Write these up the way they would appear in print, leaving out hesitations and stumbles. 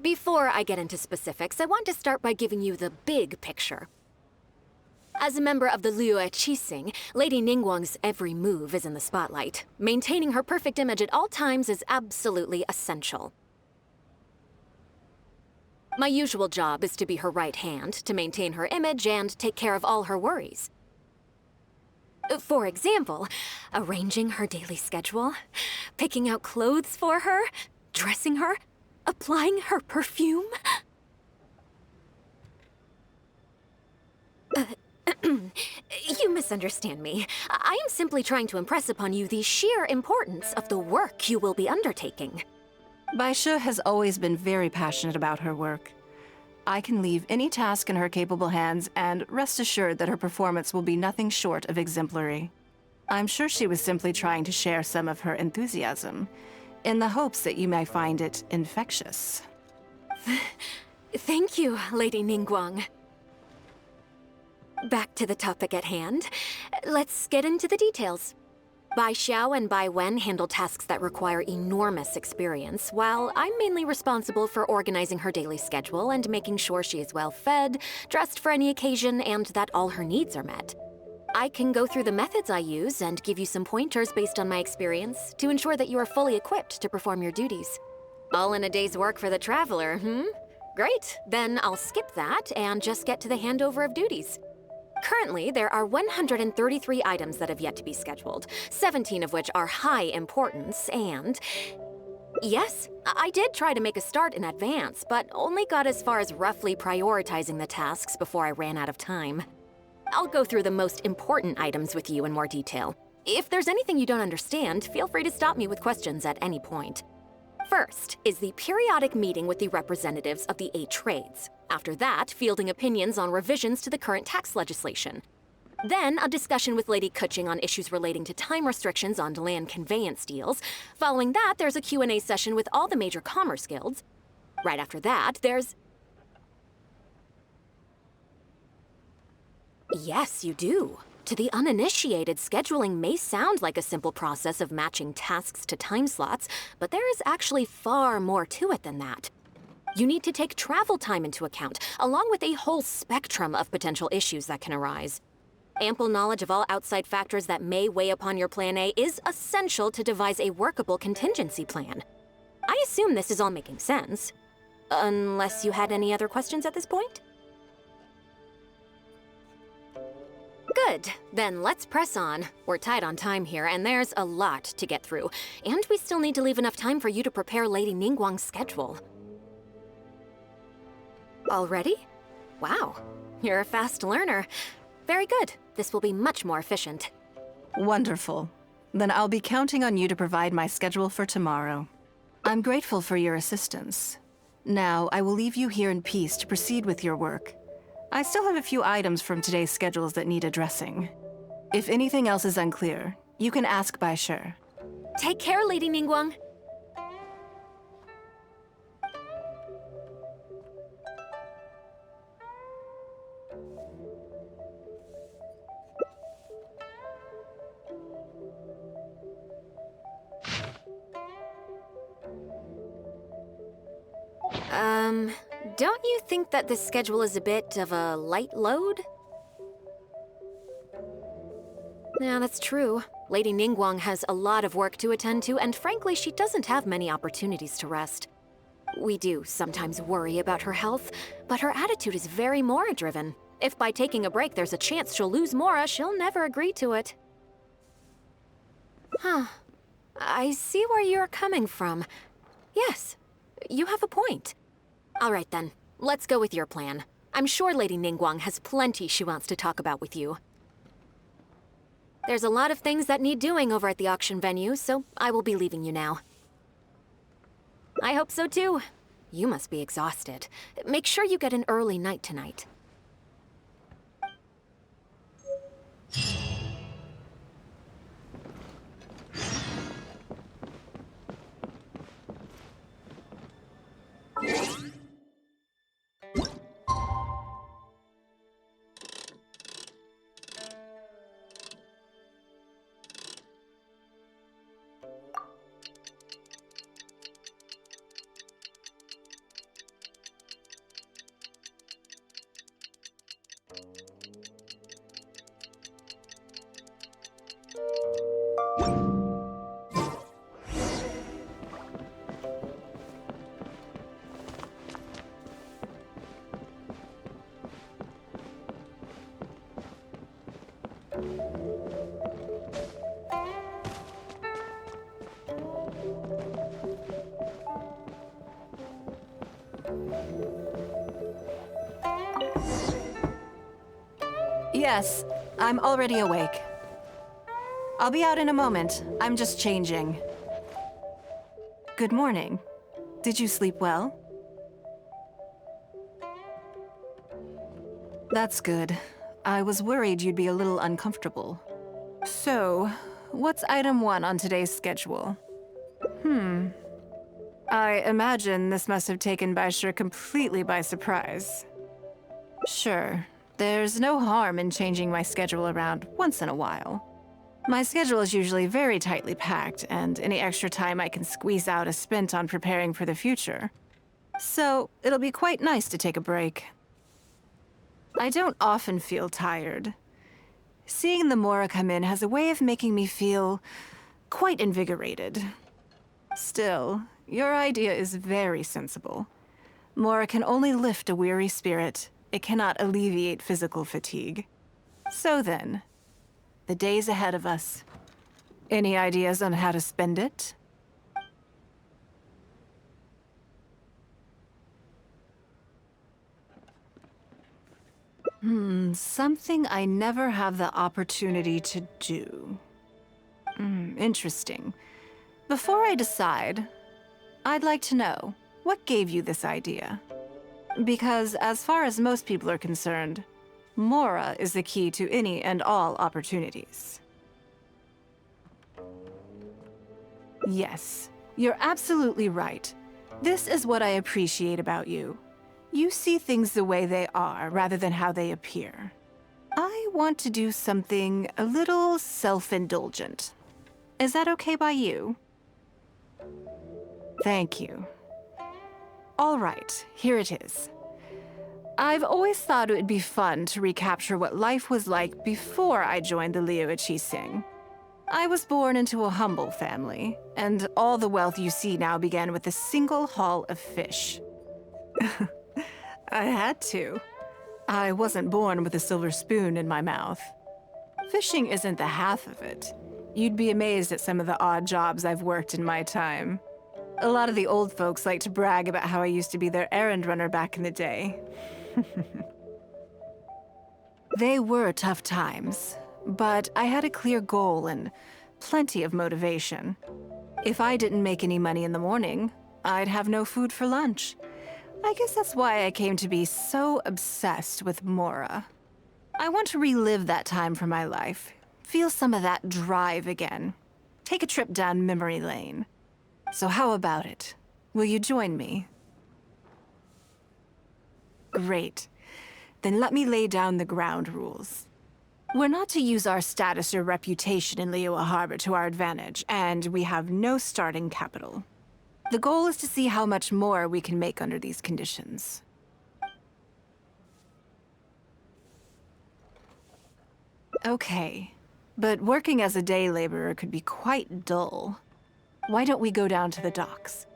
Before I get into specifics, I want to start by giving you the big picture. As a member of the Liyue Qixing, Lady Ningguang's every move is in the spotlight. Maintaining her perfect image at all times is absolutely essential. My usual job is to be her right hand, to maintain her image and take care of all her worries. For example, arranging her daily schedule, picking out clothes for her, dressing her, applying her perfume. You misunderstand me. I am simply trying to impress upon you the sheer importance of the work you will be undertaking. Baishe has always been very passionate about her work. I can leave any task in her capable hands and rest assured that her performance will be nothing short of exemplary. I'm sure she was simply trying to share some of her enthusiasm, in the hopes that you may find it infectious. Thank you, Lady Ningguang. Back to the topic at hand. Let's get into the details. Bai Xiao and Bai Wen handle tasks that require enormous experience, while I'm mainly responsible for organizing her daily schedule and making sure she is well fed, dressed for any occasion, and that all her needs are met. I can go through the methods I use and give you some pointers based on my experience to ensure that you are fully equipped to perform your duties. All in a day's work for the traveler, Great, then I'll skip that and just get to the handover of duties. Currently, there are 133 items that have yet to be scheduled, 17 of which are high importance, and... Yes, I did try to make a start in advance, but only got as far as roughly prioritizing the tasks before I ran out of time. I'll go through the most important items with you in more detail. If there's anything you don't understand, feel free to stop me with questions at any point. First is the periodic meeting with the representatives of the 8 trades. After that, fielding opinions on revisions to the current tax legislation. Then, a discussion with Lady Kuching on issues relating to time restrictions on land conveyance deals. Following that, there's a Q&A session with all the major commerce guilds. Right after that, there's... Yes, you do. To the uninitiated, scheduling may sound like a simple process of matching tasks to time slots, but there is actually far more to it than that. You need to take travel time into account, along with a whole spectrum of potential issues that can arise. Ample knowledge of all outside factors that may weigh upon your Plan A is essential to devise a workable contingency plan. I assume this is all making sense. Unless you had any other questions at this point? Good. Then let's press on. We're tight on time here, and there's a lot to get through. And we still need to leave enough time for you to prepare Lady Ningguang's schedule. Already? Wow. You're a fast learner. Very good. This will be much more efficient. Wonderful. Then I'll be counting on you to provide my schedule for tomorrow. I'm grateful for your assistance. Now, I will leave you here in peace to proceed with your work. I still have a few items from today's schedules that need addressing. If anything else is unclear, you can ask Baishe. Take care, Lady Ningguang. Don't you think that this schedule is a bit of a light load? Yeah, that's true. Lady Ningguang has a lot of work to attend to, and frankly, she doesn't have many opportunities to rest. We do sometimes worry about her health, but her attitude is very Mora-driven. If by taking a break there's a chance she'll lose Mora, she'll never agree to it. Huh. I see where you're coming from. Yes, you have a point. All right then, let's go with your plan. I'm sure Lady Ningguang has plenty she wants to talk about with you. There's a lot of things that need doing over at the auction venue, so I will be leaving you now. I hope so too. You must be exhausted. Make sure you get an early night tonight. Yes, I'm already awake. I'll be out in a moment. I'm just changing. Good morning. Did you sleep well? That's good. I was worried you'd be a little uncomfortable. So, what's item 1 on today's schedule? I imagine this must have taken Baishir completely by surprise. Sure, there's no harm in changing my schedule around once in a while. My schedule is usually very tightly packed, and any extra time I can squeeze out is spent on preparing for the future. So, it'll be quite nice to take a break. I don't often feel tired. Seeing the Mora come in has a way of making me feel quite invigorated. Still, your idea is very sensible. Mora can only lift a weary spirit. It cannot alleviate physical fatigue. So then, the days ahead of us. Any ideas on how to spend it? Something I never have the opportunity to do. Interesting. Before I decide, I'd like to know, what gave you this idea? Because as far as most people are concerned, Mora is the key to any and all opportunities. Yes, you're absolutely right. This is what I appreciate about you. You see things the way they are, rather than how they appear. I want to do something a little self-indulgent. Is that okay by you? Thank you. All right, here it is. I've always thought it would be fun to recapture what life was like before I joined the Liu Sing. I was born into a humble family, and all the wealth you see now began with a single haul of fish. I had to. I wasn't born with a silver spoon in my mouth. Fishing isn't the half of it. You'd be amazed at some of the odd jobs I've worked in my time. A lot of the old folks like to brag about how I used to be their errand runner back in the day. They were tough times, but I had a clear goal and plenty of motivation. If I didn't make any money in the morning, I'd have no food for lunch. I guess that's why I came to be so obsessed with Mora. I want to relive that time from my life, feel some of that drive again, take a trip down memory lane. So how about it? Will you join me? Great. Then let me lay down the ground rules. We're not to use our status or reputation in Liyue Harbor to our advantage, and we have no starting capital. The goal is to see how much more we can make under these conditions. Okay, but working as a day laborer could be quite dull. Why don't we go down to the docks?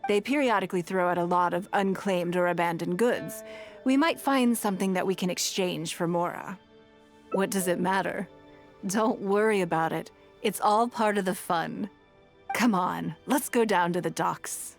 They periodically throw out a lot of unclaimed or abandoned goods. We might find something that we can exchange for Mora. What does it matter? Don't worry about it. It's all part of the fun. Come on, let's go down to the docks.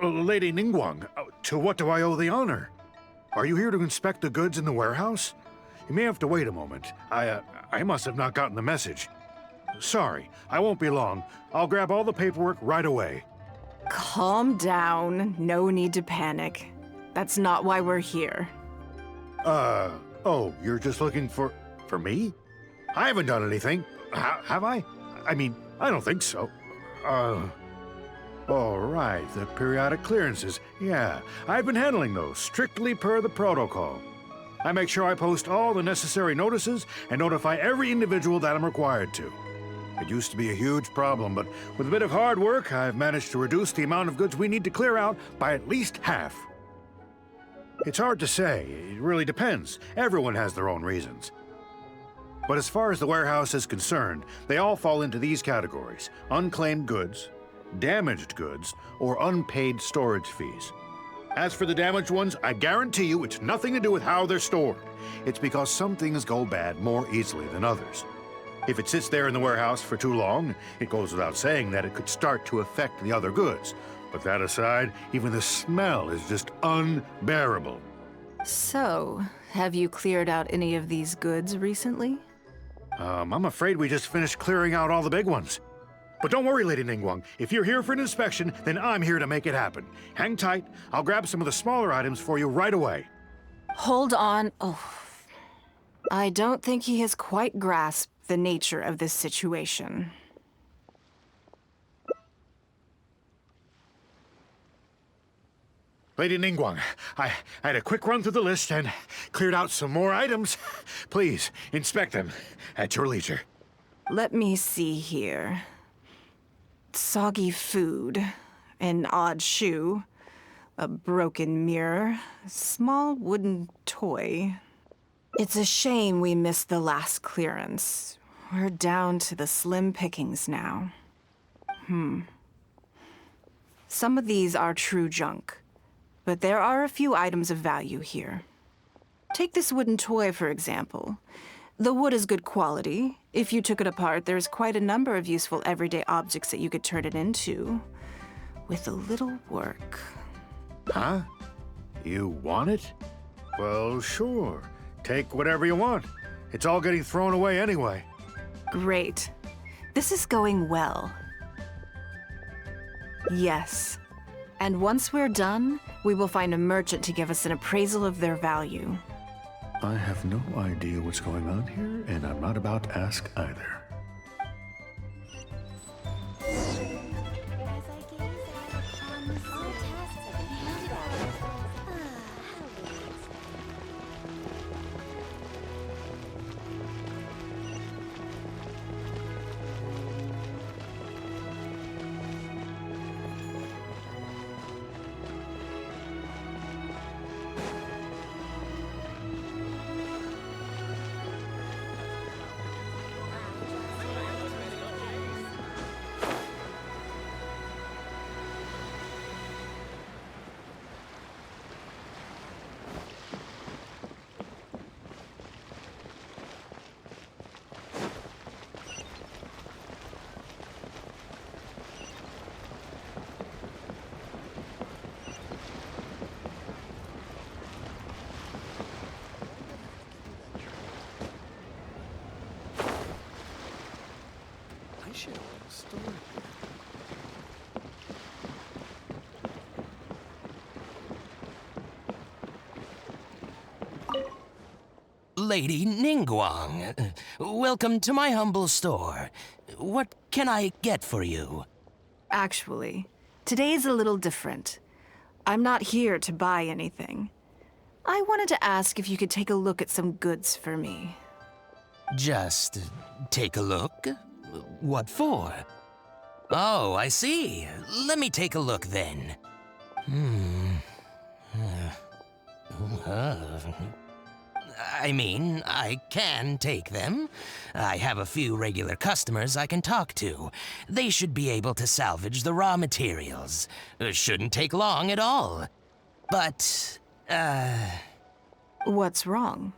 Lady Ningguang, to what do I owe the honor? Are you here to inspect the goods in the warehouse? You may have to wait a moment. I must have not gotten the message. Sorry, I won't be long. I'll grab all the paperwork right away. Calm down. No need to panic. That's not why we're here. Oh, you're just looking for me? I haven't done anything. Have I? I mean, I don't think so. All right, the periodic clearances. Yeah, I've been handling those, strictly per the protocol. I make sure I post all the necessary notices and notify every individual that I'm required to. It used to be a huge problem, but with a bit of hard work, I've managed to reduce the amount of goods we need to clear out by at least half. It's hard to say. It really depends. Everyone has their own reasons. But as far as the warehouse is concerned, they all fall into these categories: unclaimed goods, damaged goods, or unpaid storage fees. As for the damaged ones, I guarantee you it's nothing to do with how they're stored. It's because some things go bad more easily than others. If it sits there in the warehouse for too long, it goes without saying that it could start to affect the other goods. But that aside, even the smell is just unbearable. So, have you cleared out any of these goods recently? I'm afraid we just finished clearing out all the big ones. But don't worry, Lady Ningguang. If you're here for an inspection, then I'm here to make it happen. Hang tight. I'll grab some of the smaller items for you right away. Hold on. Oh. I don't think he has quite grasped the nature of this situation. Lady Ningguang, I had a quick run through the list and cleared out some more items. Please, inspect them at your leisure. Let me see here. Soggy food, an odd shoe, a broken mirror, a small wooden toy. It's a shame we missed the last clearance. We're down to the slim pickings now. Some of these are true junk, but there are a few items of value here. Take this wooden toy, for example. The wood is good quality. If you took it apart, there's quite a number of useful everyday objects that you could turn it into, with a little work. Huh? You want it? Well, sure. Take whatever you want. It's all getting thrown away anyway. Great. This is going well. Yes. And once we're done, we will find a merchant to give us an appraisal of their value. I have no idea what's going on here, and I'm not about to ask either. Lady Ningguang, welcome to my humble store. What can I get for you? Actually, today's a little different. I'm not here to buy anything. I wanted to ask if you could take a look at some goods for me. Just take a look? What for? Oh, I see. Let me take a look then. I mean, I can take them. I have a few regular customers I can talk to. They should be able to salvage the raw materials. Shouldn't take long at all. But, What's wrong?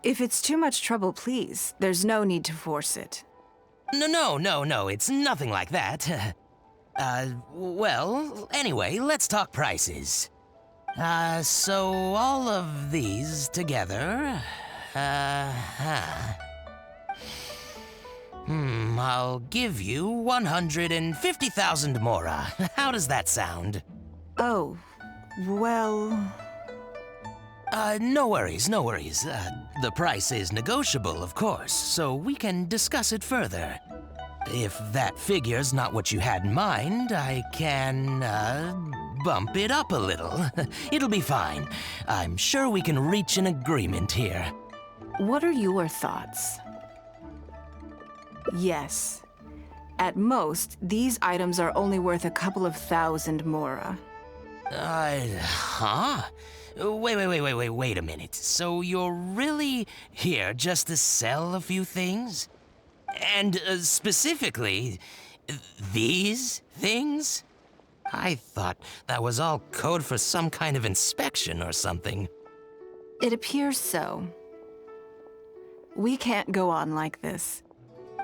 If it's too much trouble, please, there's no need to force it. No, it's nothing like that. Well, anyway, let's talk prices. So all of these together, I'll give you 150,000 mora. How does that sound? Oh, well... No worries, no worries. The price is negotiable, of course, so we can discuss it further. If that figure's not what you had in mind, I can, bump it up a little. It'll be fine. I'm sure we can reach an agreement here. What are your thoughts? Yes. At most, these items are only worth a couple of thousand mora. Huh? Wait a minute. So you're really here just to sell a few things? And specifically, these things? I thought that was all code for some kind of inspection or something. It appears so. We can't go on like this.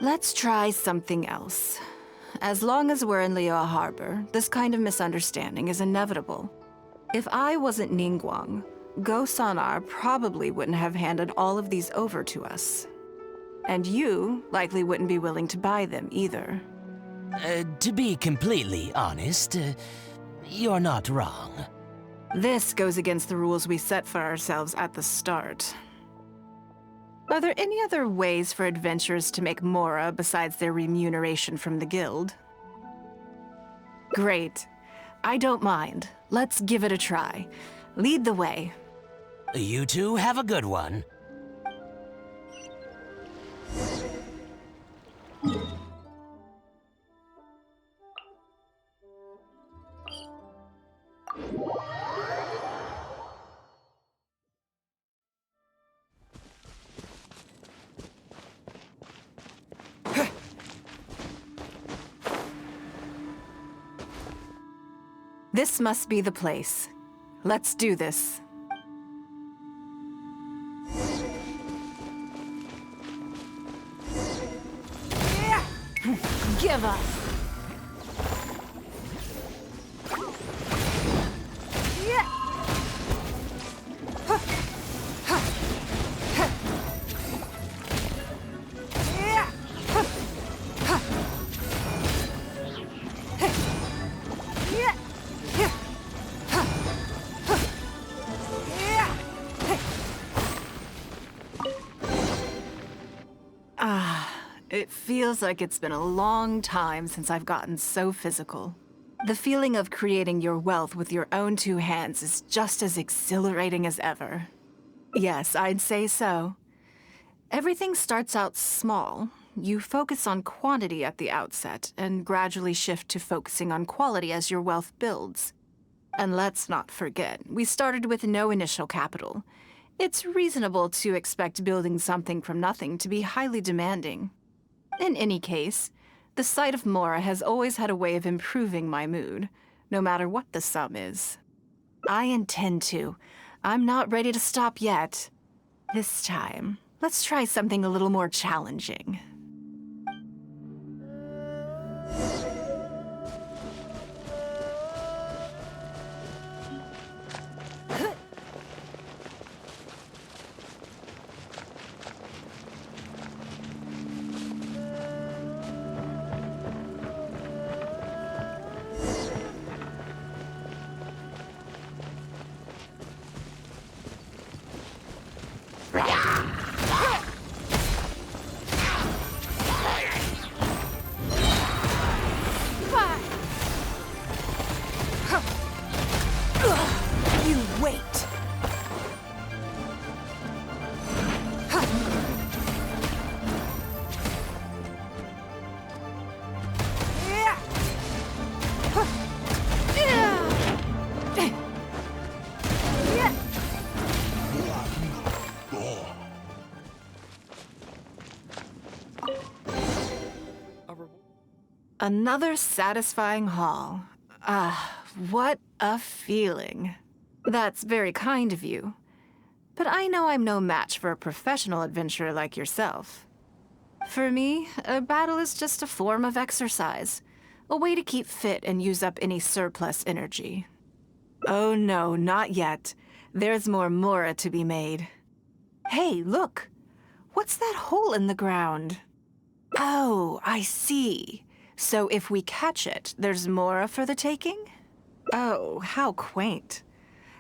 Let's try something else. As long as we're in Liyue Harbor, this kind of misunderstanding is inevitable. If I wasn't Ningguang, Go Sonar probably wouldn't have handed all of these over to us. And you likely wouldn't be willing to buy them either. To be completely honest, you're not wrong. This goes against the rules we set for ourselves at the start. Are there any other ways for adventurers to make mora besides their remuneration from the guild? Great. I don't mind. Let's give it a try. Lead the way. You two have a good one. This must be the place. Let's do this. Give up! It feels like it's been a long time since I've gotten so physical. The feeling of creating your wealth with your own two hands is just as exhilarating as ever. Yes, I'd say so. Everything starts out small. You focus on quantity at the outset, and gradually shift to focusing on quality as your wealth builds. And let's not forget, we started with no initial capital. It's reasonable to expect building something from nothing to be highly demanding. In any case, the sight of mora has always had a way of improving my mood, no matter what the sum is. I intend to. I'm not ready to stop yet. This time, let's try something a little more challenging. Another satisfying haul. What a feeling. That's very kind of you. But I know I'm no match for a professional adventurer like yourself. For me, a battle is just a form of exercise, a way to keep fit and use up any surplus energy. Oh no, not yet. There's more mora to be made. Hey, look! What's that hole in the ground? Oh, I see. So if we catch it, there's mora for the taking? Oh, how quaint.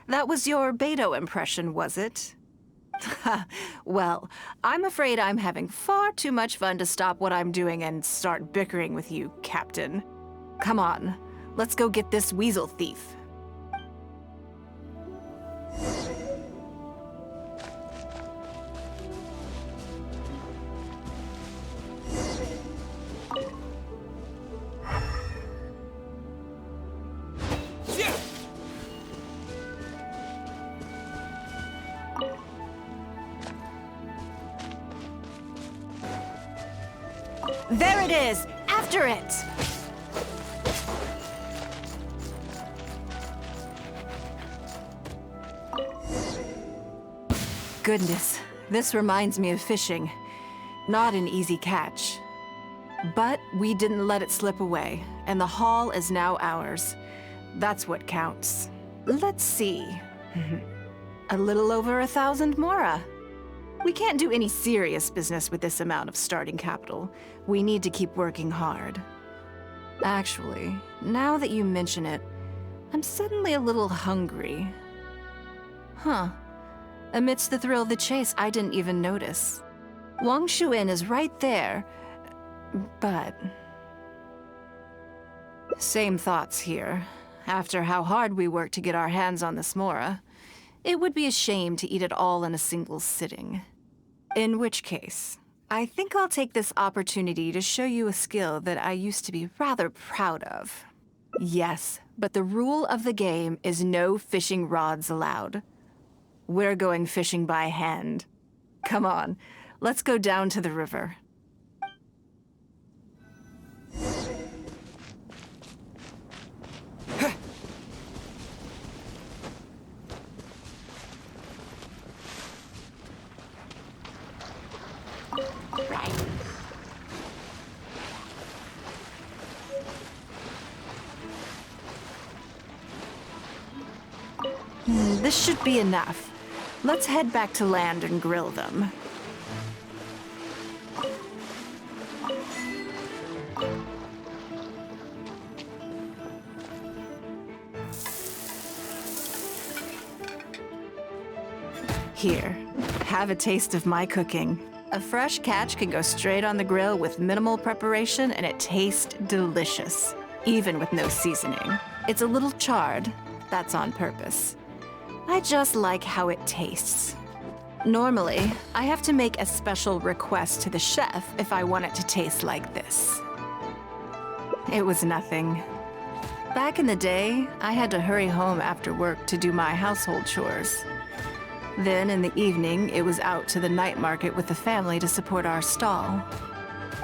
That was your Beto impression, was it? Well, I'm afraid I'm having far too much fun to stop what I'm doing and start bickering with you, Captain. Come on, let's go get this weasel thief. There it is! After it! Goodness, this reminds me of fishing. Not an easy catch. But we didn't let it slip away, and the haul is now ours. That's what counts. Let's see. A little over 1,000 mora. We can't do any serious business with this amount of starting capital. We need to keep working hard. Actually, now that you mention it, I'm suddenly a little hungry. Huh. Amidst the thrill of the chase, I didn't even notice. Wangshu Inn is right there, but... Same thoughts here. After how hard we worked to get our hands on this mora, it would be a shame to eat it all in a single sitting. In which case, I think I'll take this opportunity to show you a skill that I used to be rather proud of. Yes, but the rule of the game is no fishing rods allowed. We're going fishing by hand. Come on, let's go down to the river. This should be enough. Let's head back to land and grill them. Here, have a taste of my cooking. A fresh catch can go straight on the grill with minimal preparation and it tastes delicious, even with no seasoning. It's a little charred, that's on purpose. I just like how it tastes. Normally, I have to make a special request to the chef if I want it to taste like this. It was nothing. Back in the day, I had to hurry home after work to do my household chores. Then in the evening, it was out to the night market with the family to support our stall.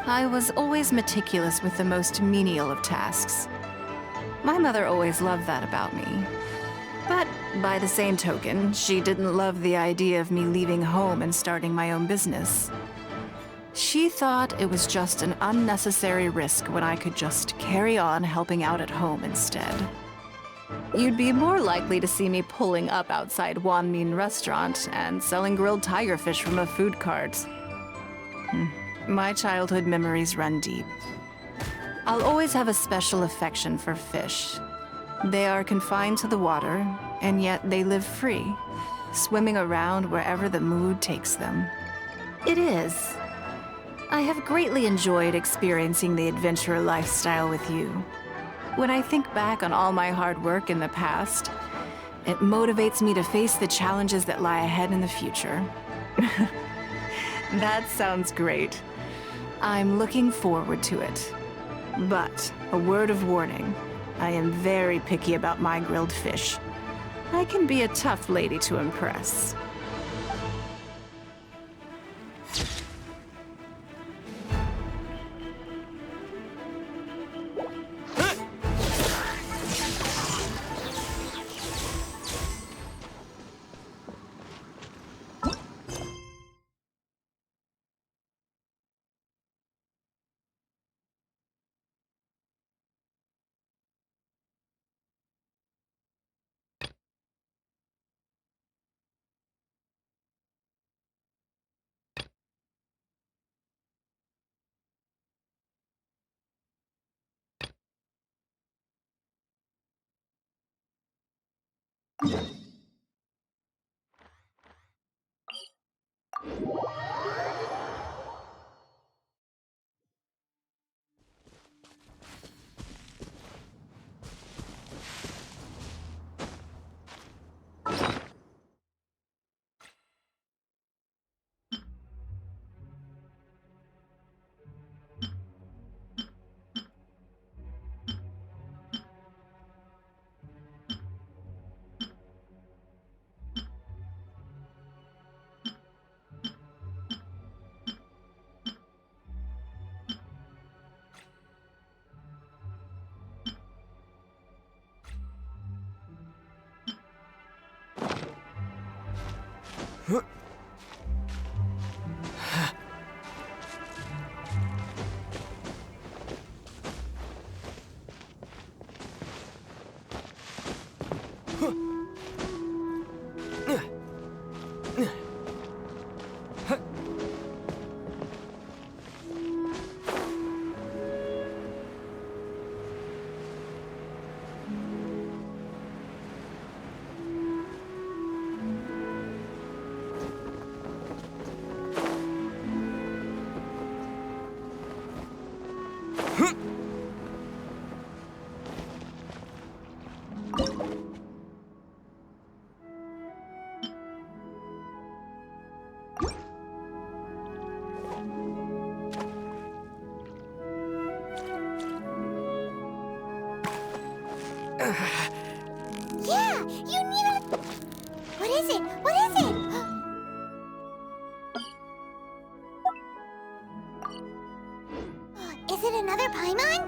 I was always meticulous with the most menial of tasks. My mother always loved that about me. But by the same token, she didn't love the idea of me leaving home and starting my own business. She thought it was just an unnecessary risk when I could just carry on helping out at home instead. You'd be more likely to see me pulling up outside Wanmin Restaurant and selling grilled tigerfish from a food cart. My childhood memories run deep. I'll always have a special affection for fish. They are confined to the water, and yet they live free, swimming around wherever the mood takes them. It is. I have greatly enjoyed experiencing the adventurer lifestyle with you. When I think back on all my hard work in the past, it motivates me to face the challenges that lie ahead in the future. That sounds great. I'm looking forward to it. But a word of warning. I am very picky about my grilled fish. I can be a tough lady to impress. Yeah, you need a... What is it? What is it? Is it another Paimon?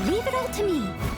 Leave it all to me.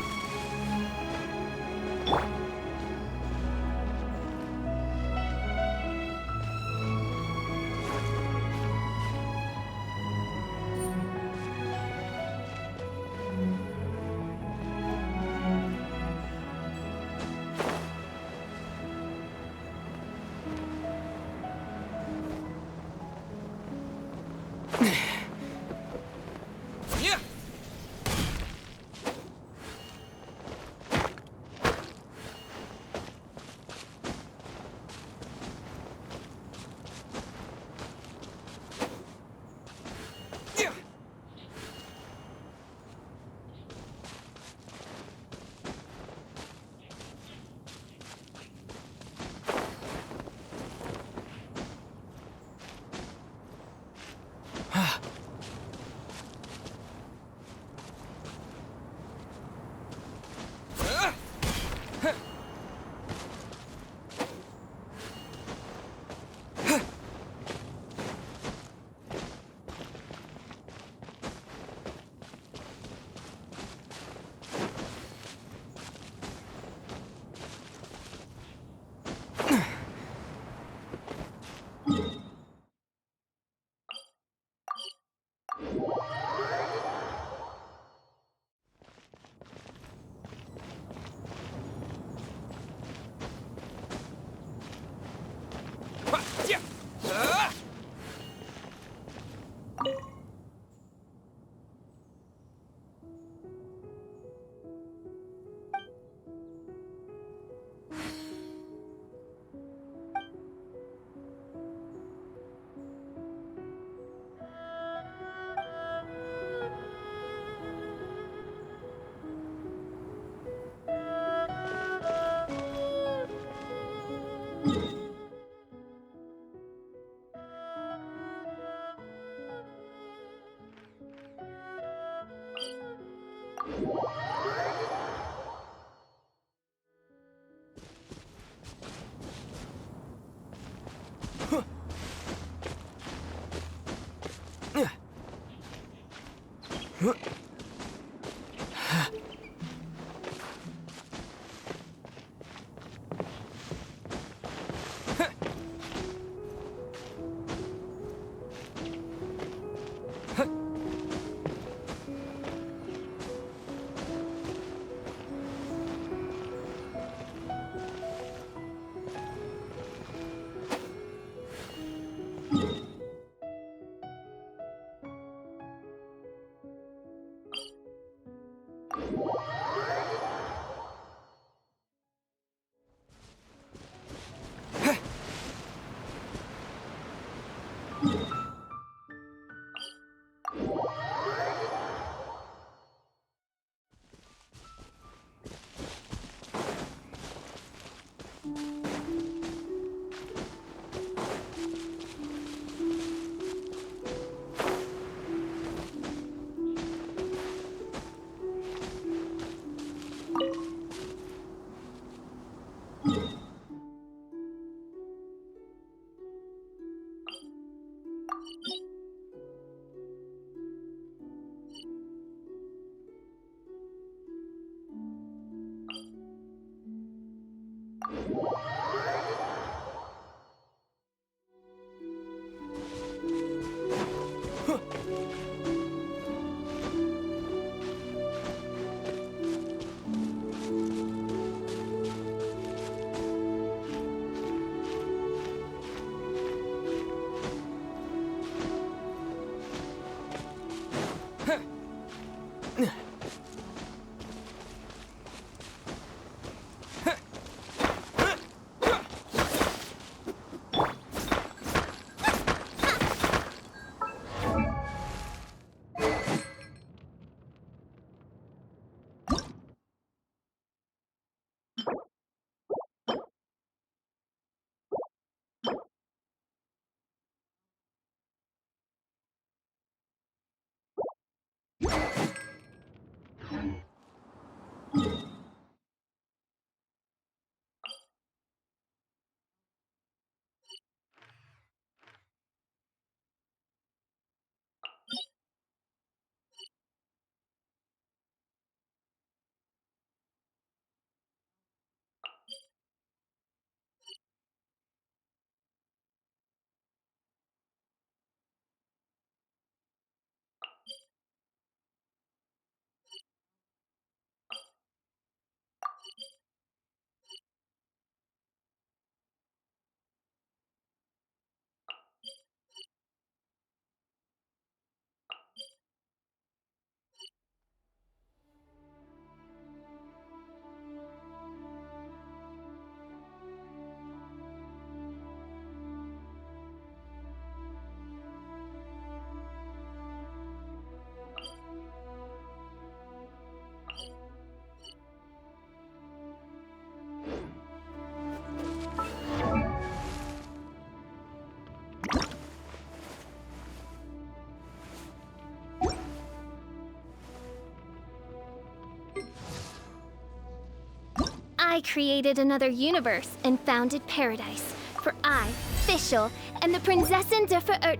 I created another universe and founded paradise. For I, Fischl, am the Prinzessin der Verirrt.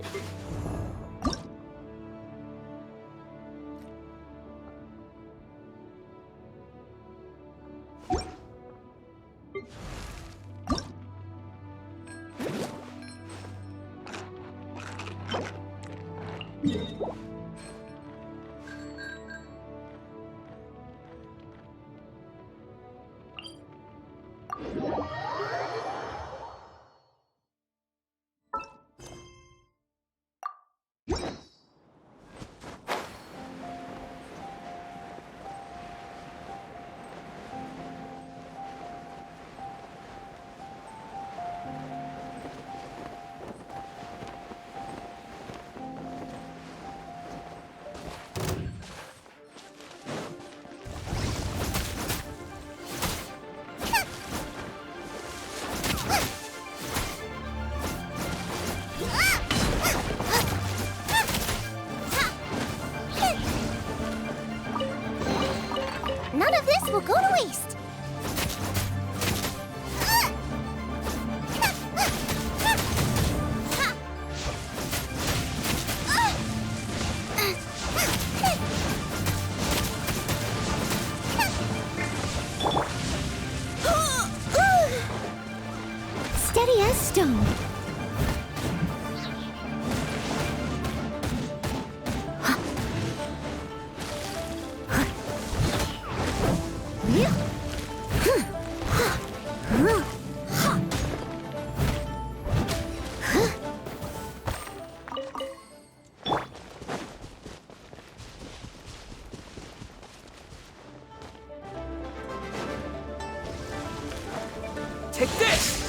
waste! Steady as stone. Take this!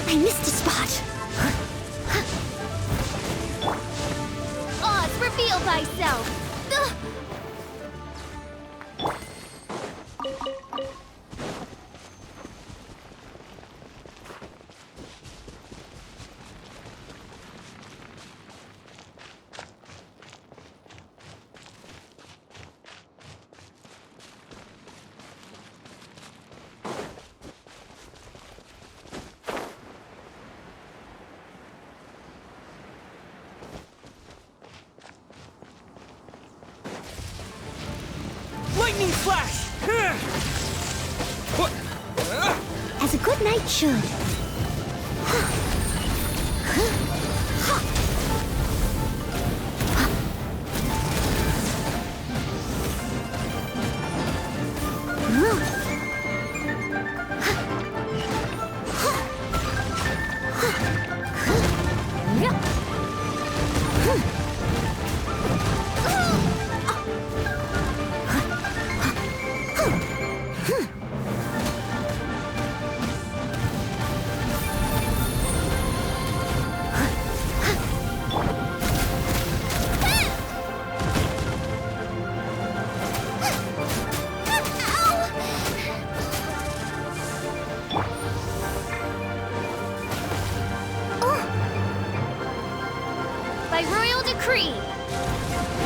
I missed a spot. Oz, reveal thyself. Ugh. Lightning flash! As a good knight should. By royal decree,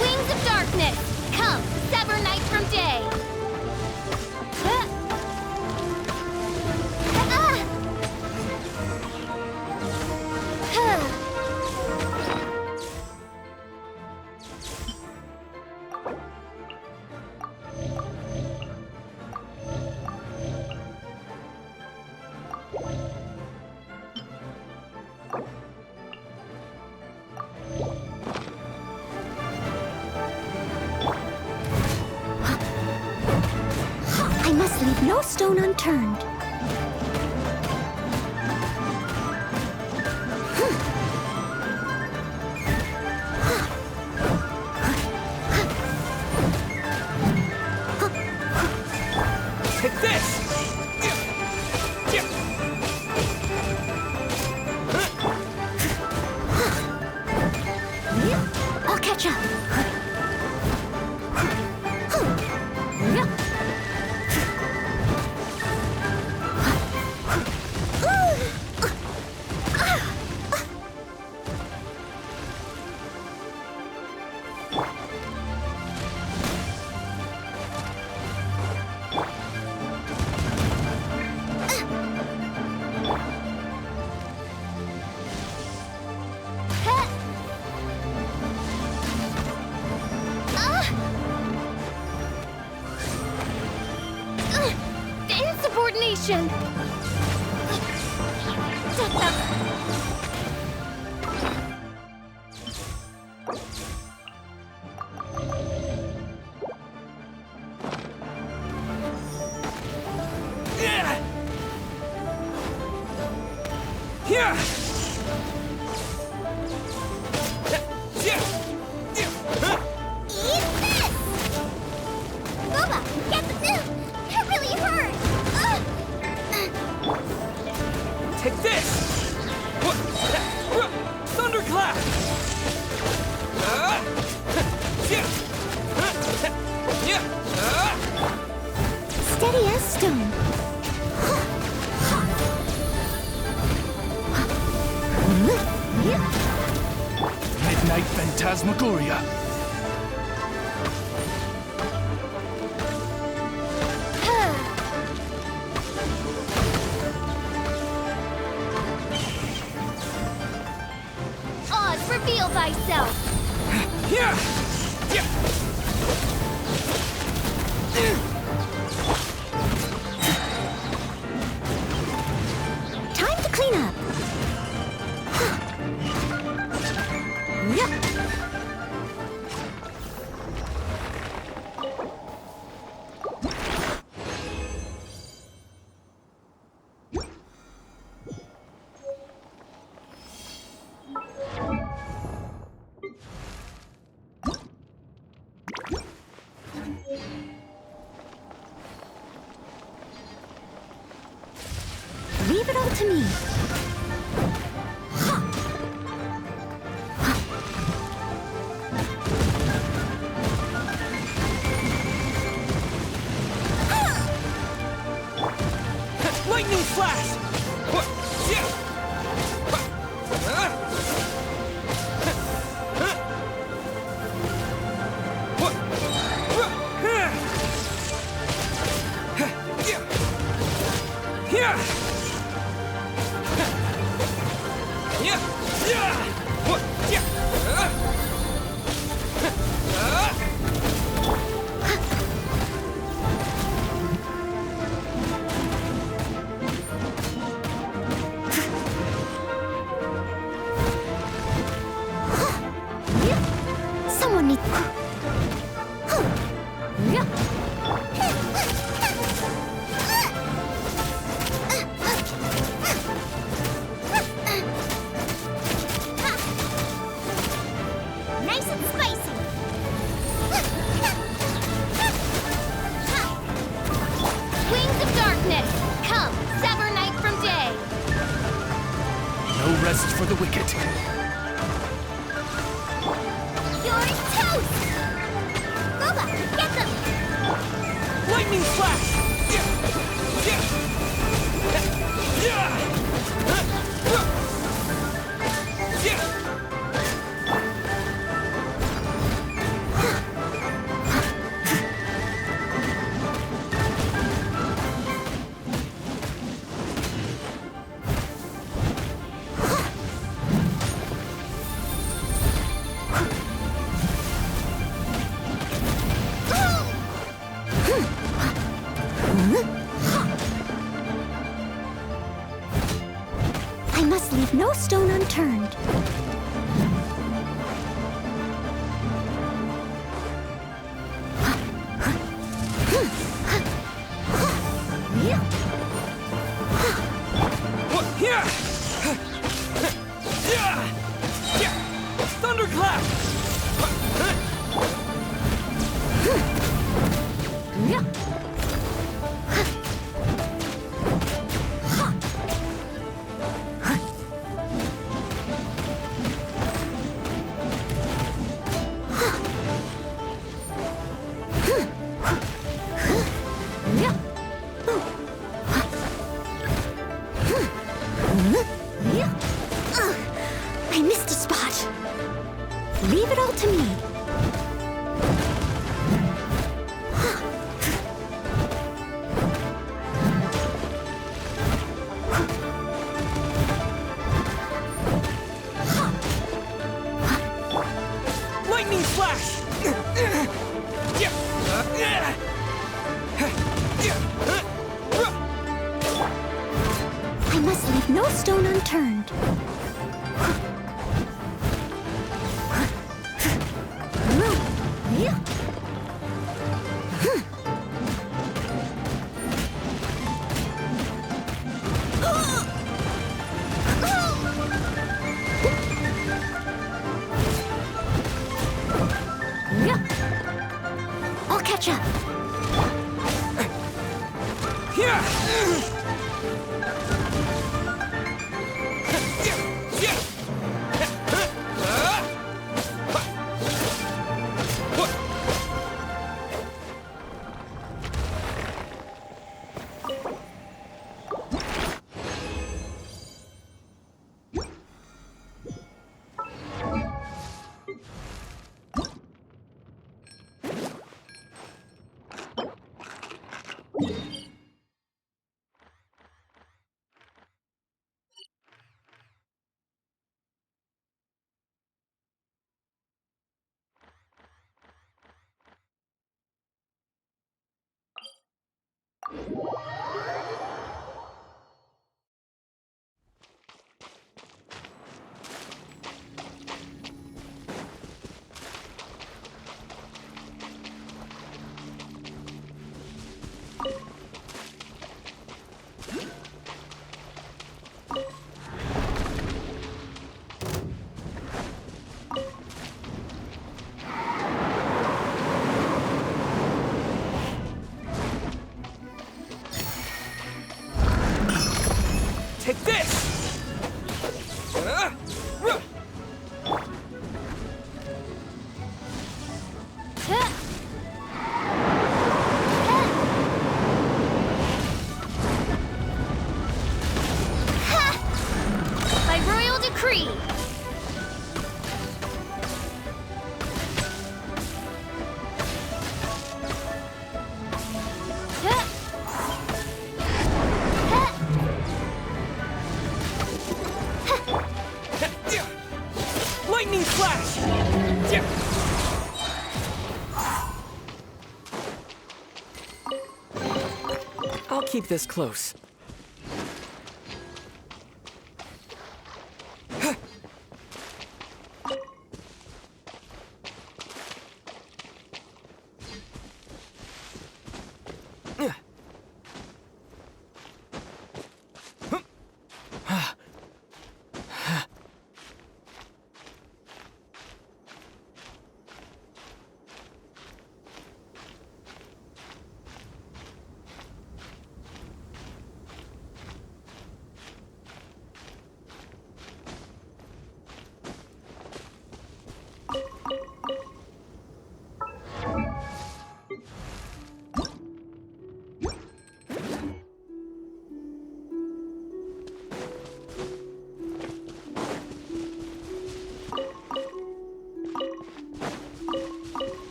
wings of darkness, come, sever night from day. I must leave no stone unturned. Take this! I'll catch up. Insubordination! Here! Eat this! Boba, get the food! It really hurts! Take this! Thunderclap! steady as stone. Midnight Phantasmagoria. Oz, reveal thyself! Yeah! Yeah! Time to clean up. Leave it all to me. Lightning flash! What? Yeah! What? Yeah! Yeah! Yeah! What? Yeah! Someone needs... Nice and spicy. Wings of darkness, come, sever night from day. No rest for the wicked. You're toast! Boba, get them! Lightning flash! Yeah! Yeah! Yeah! Yeah! I must leave no stone unturned. What? Yeah! Yeah! Yeah! Thunderclap! I missed a spot. Leave it all to me. Lightning flash! Yeah! I must leave no stone unturned. I'll catch up. Yeah! Take this! By royal decree! Lightning flash! I'll keep this close.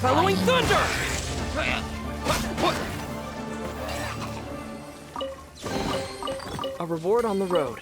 Following thunder! A reward on the road.